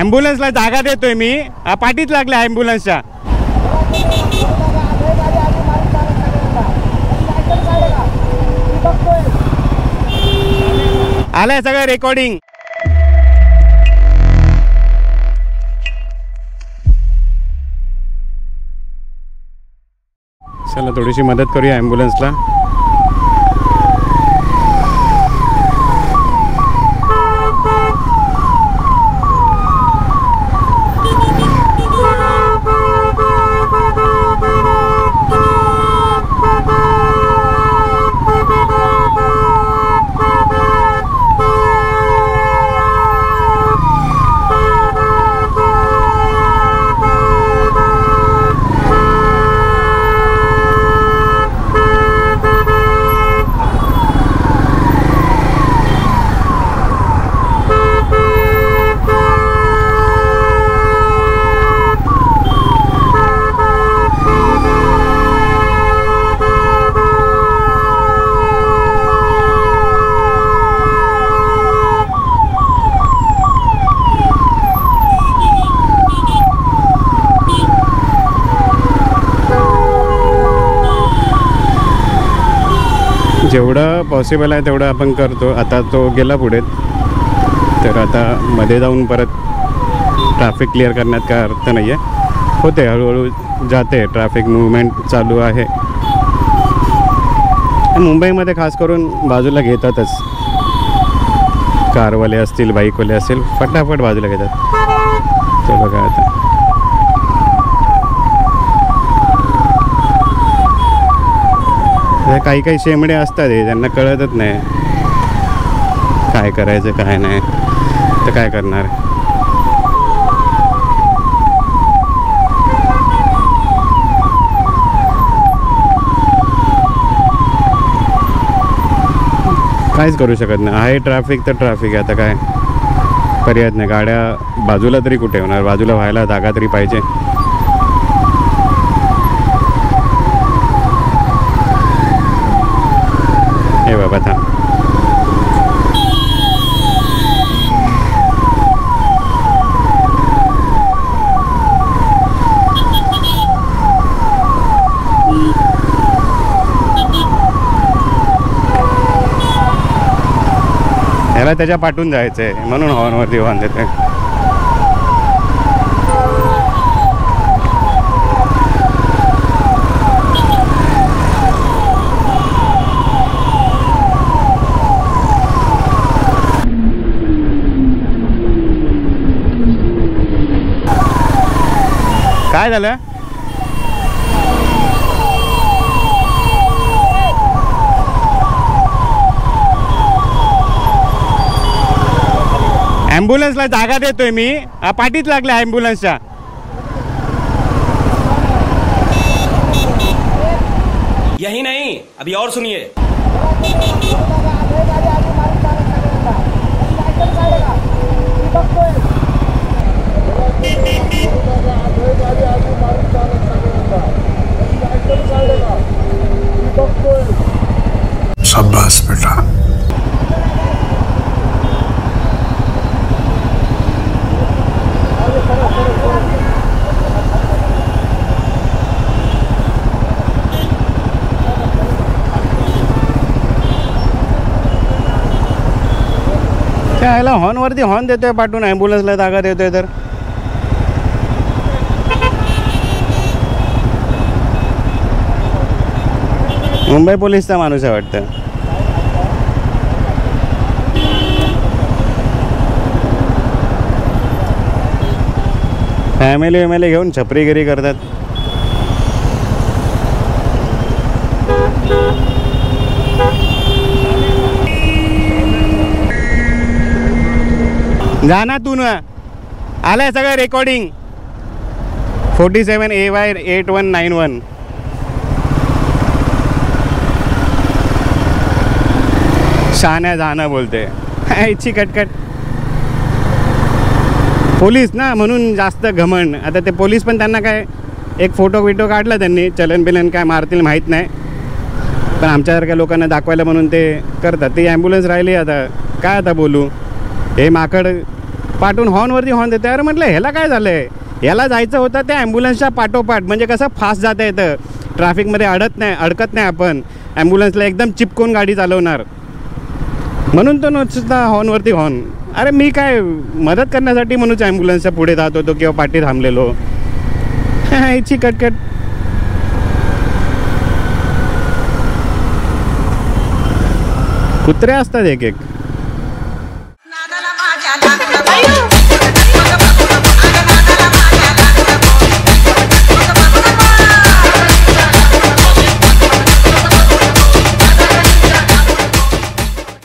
ॲम्ब्युलन्सला जागा देतोय मी, पाठीत लागल्या ॲम्ब्युलन्सच्या. आलंय सगळं रेकॉर्डिंग. चला थोडीशी मदत करूया ॲम्ब्युलन्सला. जेवढं पॉसिबल आहे तेवढं आपण करतो. आता तो गेला पुढे, तर आता मध्ये जाऊन परत ट्रॅफिक क्लिअर करण्यात काय अर्थ नाही आहे. होते हळूहळू जाते, ट्रॅफिक मूव्हमेंट चालू आहे. मुंबईमध्ये खास करून बाजूला घेतातच, कारवाले असतील बाईकवाले असतील फटाफट बाजूला घेतात. ते बघा आता काही काही शेमडे असतात, हे त्यांना कळतच नाही काय करायचं काय नाही, तर काय करणार. काहीच करू शकत नाही. आहे ट्रॅफिक तर ट्रॅफिक आहे, आता काय पर्याय नाही. गाड्या बाजूला तरी कुठे होणार, बाजूला व्हायला जागा तरी पाहिजे. हे बाबा था ह्याला त्याच्या पाठून जायचं आहे म्हणून हॉर्नवरती हॉर्न देते. काय झालं? ॲम्ब्युलन्सला जागा देतोय मी, पाठीत लागल्या ॲम्ब्युलन्सच्या. यही नहीं, अभी और सुनिए. शाबाश बेटा. त्याला हॉर्नवरती हॉर्न देतोय पाठवून, ॲम्ब्युलन्सला जागा देतोय. तर मुंबई पोलीसचा माणूस आहे वाटतं. फॅमिली घेऊन छपरीगिरी करतात. जाना तू ना. आलंय सगळं रेकॉर्डिंग. 47 AY 8191. शान्या जाणं बोलते इच्छी कटकट. पोलीस ना म्हणून जास्त घमंड. आता ते पोलीस पण त्यांना काय एक फोटो काढला त्यांनी, चलन बिलन काय मारतील माहीत नाही, पण आमच्यासारख्या लोकांना दाखवायला म्हणून ते करतात. ती ॲम्ब्युलन्स राहिली. आता काय आता बोलू. हे माकड पाठवून हॉर्नवरती हॉर्न देते. अरे म्हटलं ह्याला काय झालं आहे, ह्याला जायचं होतं त्या ॲम्ब्युलन्सच्या पाठोपाठ, म्हणजे कसं फास्ट जाता येतं, ट्रॅफिकमध्ये अडकत नाही आपण. ॲम्ब्युलन्सला एकदम चिपकून गाडी चालवणार, म्हणून तो नुसता हॉर्नवरती हॉर्न. अरे मी काय मदत करण्यासाठी म्हणून ॲम्ब्युलन्सच्या पुढे जात होतो किंवा पाठी थांबलेलो. याची कटकट. कुत्रे असतात एक एक.